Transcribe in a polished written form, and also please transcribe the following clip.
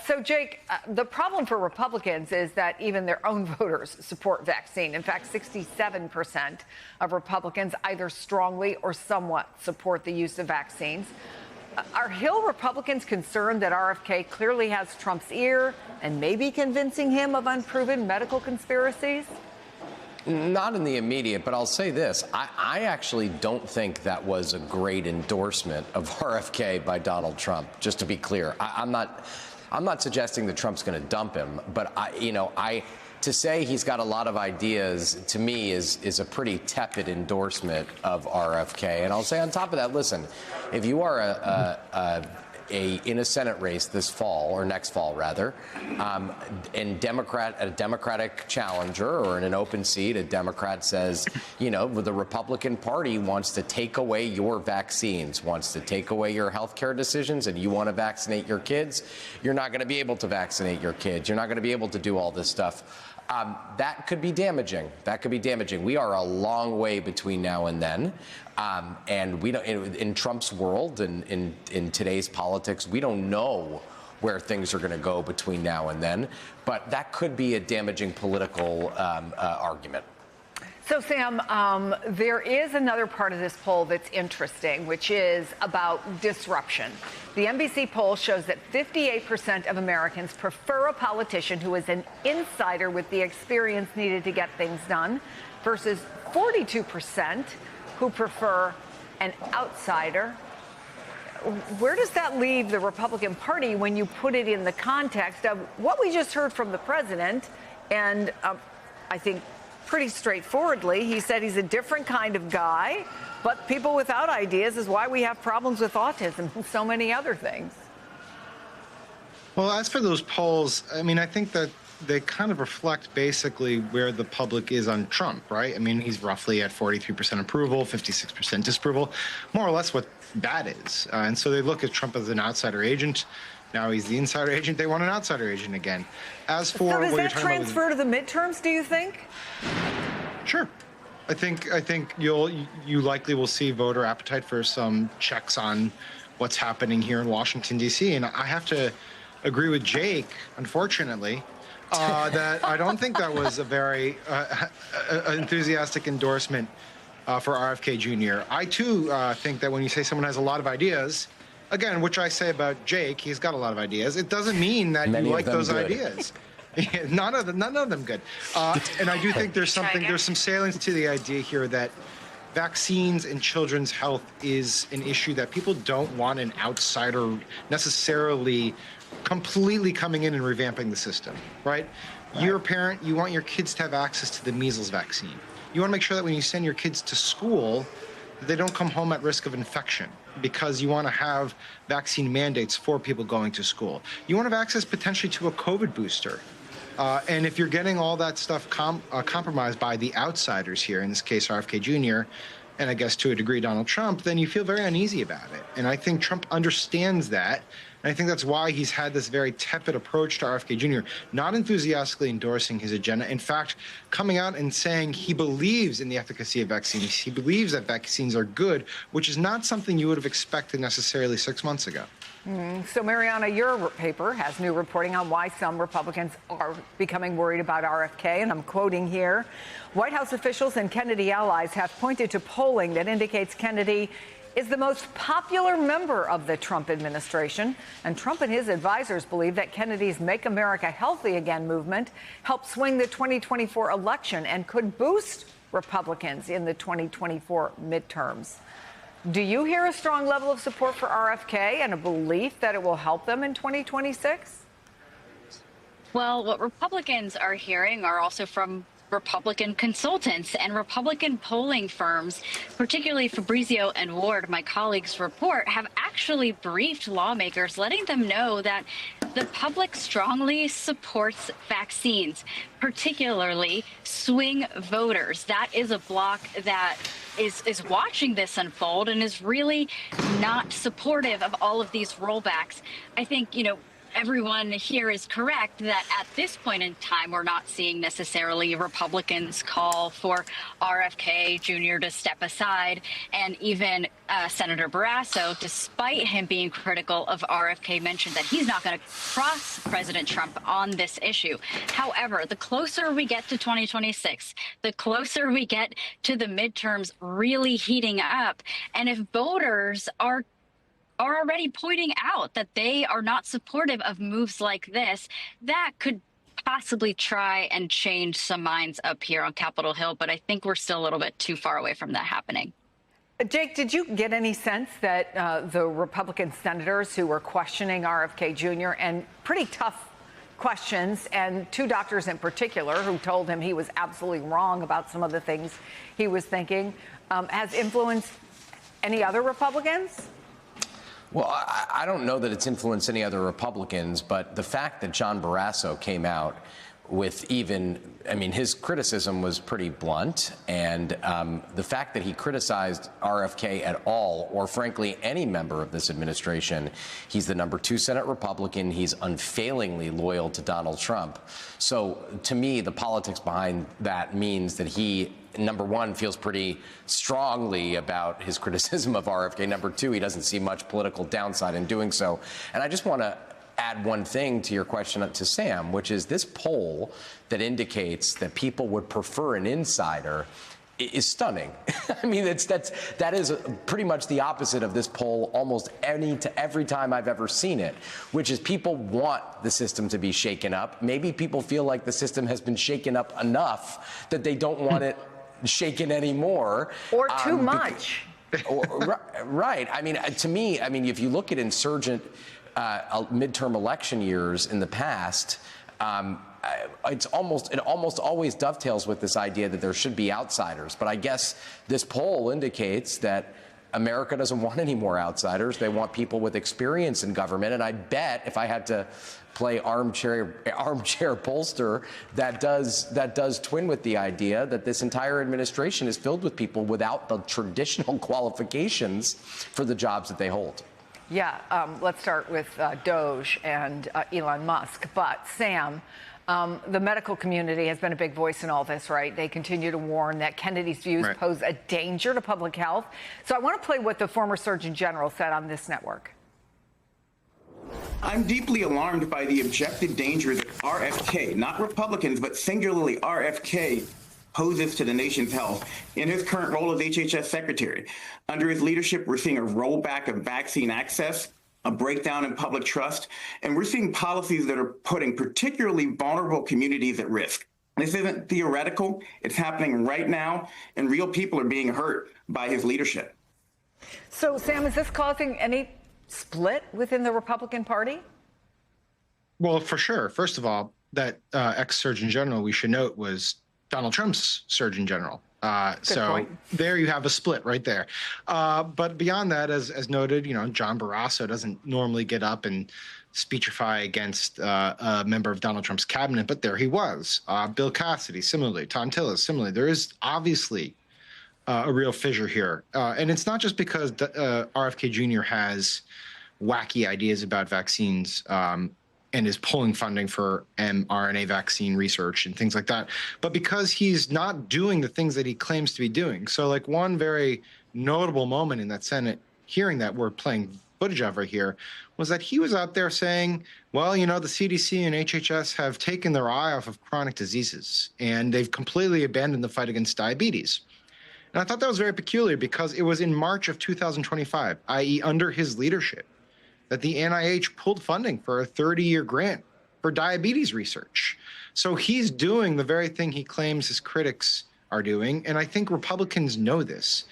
So, Jake, the problem for Republicans is that even their own voters support vaccine. In fact, 67% of Republicans either strongly or somewhat support the use of vaccines. Are Hill Republicans concerned that RFK clearly has Trump's ear and may be convincing him of unproven medical conspiracies? Not in the immediate, but I'll say this. I actually don't think that was a great endorsement of RFK by Donald Trump, just to be clear. I'm not suggesting that Trump's going to dump him, but to say he's got a lot of ideas, to me, is a pretty tepid endorsement of RFK. And I'll say on top of that, listen, if you are in a Senate race this fall, or next fall rather, and a Democratic challenger, or in an open seat, a Democrat says, the Republican Party wants to take away your vaccines, wants to take away your health care decisions, and you want to vaccinate your kids, you're not going to be able to vaccinate your kids. You're not going to be able to do all this stuff. That could be damaging. That could be damaging. We are a long way between now and then. And we don't, in Trump's world and in today's politics, we don't know where things are going to go between now and then. But that could be a damaging political argument. So, Sam, there is another part of this poll that's interesting, which is about disruption. The NBC poll shows that 58% of Americans prefer a politician who is an insider with the experience needed to get things done, versus 42% who prefer an outsider. Where does that leave the Republican Party when you put it in the context of what we just heard from the president? And I think pretty straightforwardly, he said he's a different kind of guy, but people without ideas is why we have problems with autism and so many other things. Well, as for those polls, I mean, I think that they kind of reflect basically where the public is on Trump, right? I mean, he's roughly at 43% approval, 56% disapproval, more or less what that is. And so they look at Trump as an outsider agent. Now he's the insider agent. They want an outsider agent again. As for so does what that you're talking transfer about, to the midterms, do you think? Sure. I think you likely will see voter appetite for some checks on what's happening here in Washington, D.C. And I have to agree with Jake, unfortunately, that I don't think that was a very enthusiastic endorsement for RFK Jr. I, too, think that when you say someone has a lot of ideas, again, which I say about Jake, he's got a lot of ideas, it doesn't mean that you like those ideas. None of them good. And I do think there's some salience to the idea here that vaccines and children's health is an issue that people don't want an outsider necessarily completely coming in and revamping the system, right? You're a parent, you want your kids to have access to the measles vaccine. You want to make sure that when you send your kids to school, they don't come home at risk of infection, because you want to have vaccine mandates for people going to school. You want to have access potentially to a COVID booster. And if you're getting all that stuff compromised by the outsiders here, in this case RFK Jr., and I guess to a degree Donald Trump, then you feel very uneasy about it. And I think Trump understands that. And I think that's why he's had this very tepid approach to RFK Jr., not enthusiastically endorsing his agenda. In fact, coming out and saying he believes in the efficacy of vaccines. He believes that vaccines are good, which is not something you would have expected necessarily 6 months ago. So, Mariana, your paper has new reporting on why some Republicans are becoming worried about RFK, and I'm quoting here. White House officials and Kennedy allies have pointed to polling that indicates Kennedy is the most popular member of the Trump administration, and Trump and his advisors believe that Kennedy's Make America Healthy Again movement helped swing the 2024 election and could boost Republicans in the 2024 midterms. Do you hear a strong level of support for RFK and a belief that it will help them in 2026? Well, what Republicans are hearing are also from Republican consultants and Republican polling firms, particularly Fabrizio and Ward, my colleagues report, have actually briefed lawmakers, letting them know that the public strongly supports vaccines, particularly swing voters. That is a bloc that is watching this unfold and is really not supportive of all of these rollbacks. I think, everyone here is correct that at this point in time, we're not seeing necessarily Republicans call for RFK Jr. to step aside. And even Senator Barrasso, despite him being critical of RFK, mentioned that he's not going to cross President Trump on this issue. However, the closer we get to 2026, the closer we get to the midterms really heating up. And if voters are already pointing out that they are not supportive of moves like this, that could possibly try and change some minds up here on Capitol Hill. But I think we're still a little bit too far away from that happening. Jake, did you get any sense that the Republican senators who were questioning RFK Jr. and pretty tough questions, and two doctors in particular who told him he was absolutely wrong about some of the things he was thinking, has influenced any other Republicans? Well, I don't know that it's influenced any other Republicans, but the fact that John Barrasso came out with his criticism was pretty blunt. And the fact that he criticized RFK at all, or frankly, any member of this administration, he's the #2 Senate Republican. He's unfailingly loyal to Donald Trump. So to me, the politics behind that means that he, #1, feels pretty strongly about his criticism of RFK. #2, he doesn't see much political downside in doing so. And I just want to add one thing to your question to Sam, which is this poll that indicates that people would prefer an insider is stunning. I mean, that is pretty much the opposite of this poll almost every time I've ever seen it, which is people want the system to be shaken up. Maybe people feel like the system has been shaken up enough that they don't want it shaken anymore. Or too much. Right. I mean, to me, if you look at insurgent midterm election years in the past, it almost always dovetails with this idea that there should be outsiders. But I guess this poll indicates that America doesn't want any more outsiders. They want people with experience in government. And I bet if I had to play armchair pollster, that does twin with the idea that this entire administration is filled with people without the traditional qualifications for the jobs that they hold. Yeah, let's start with Doge and Elon Musk. But Sam, the medical community has been a big voice in all this, right? They continue to warn that Kennedy's views pose a danger to public health. So I want to play what the former Surgeon General said on this network. I'm deeply alarmed by the objective danger that RFK, not Republicans, but singularly RFK, poses to the nation's health in his current role as HHS Secretary. Under his leadership, we're seeing a rollback of vaccine access, a breakdown in public trust, and we're seeing policies that are putting particularly vulnerable communities at risk. This isn't theoretical. It's happening right now, and real people are being hurt by his leadership. So, Sam, is this causing any split within the Republican Party? Well, for sure. First of all, that ex-Surgeon General, we should note, was Donald Trump's Surgeon General. So point. There you have a split right there. But beyond that, as noted, John Barrasso doesn't normally get up and speechify against a member of Donald Trump's cabinet, but there he was. Bill Cassidy, similarly. Tom Tillis, similarly. There is obviously a real fissure here. And it's not just because RFK Jr. has wacky ideas about vaccines and is pulling funding for mRNA vaccine research and things like that, but because he's not doing the things that he claims to be doing. So like one very notable moment in that Senate hearing that we're playing footage of right here was that he was out there saying, well, the CDC and HHS have taken their eye off of chronic diseases and they've completely abandoned the fight against diabetes. And I thought that was very peculiar because it was in March of 2025, i.e. under his leadership, that the NIH pulled funding for a 30-year grant for diabetes research. So he's doing the very thing he claims his critics are doing, and I think Republicans know this.